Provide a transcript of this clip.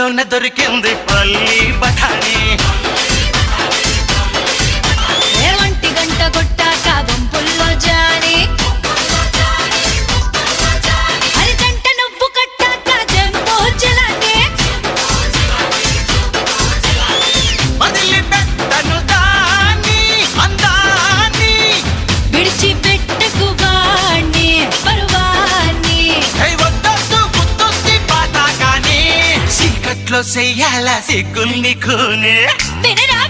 చేతిలోన దొరికింది పల్లి బఠానీ. ఏమంటి గంట కొట్టాక గుంపుల్లో జాని అరిగంట నువ్వు కట్టాక జంబో జలాని వదిలిపెట్టను దాన్ని అందాన్ని విడిచిపెట్టకు వాణ్ణి పరువాన్ని వద్దొద్దు గుర్తొచ్చి పాత కానీ చీకట్లో చెయ్యాల సిగ్గుల్ని కూనే వినరా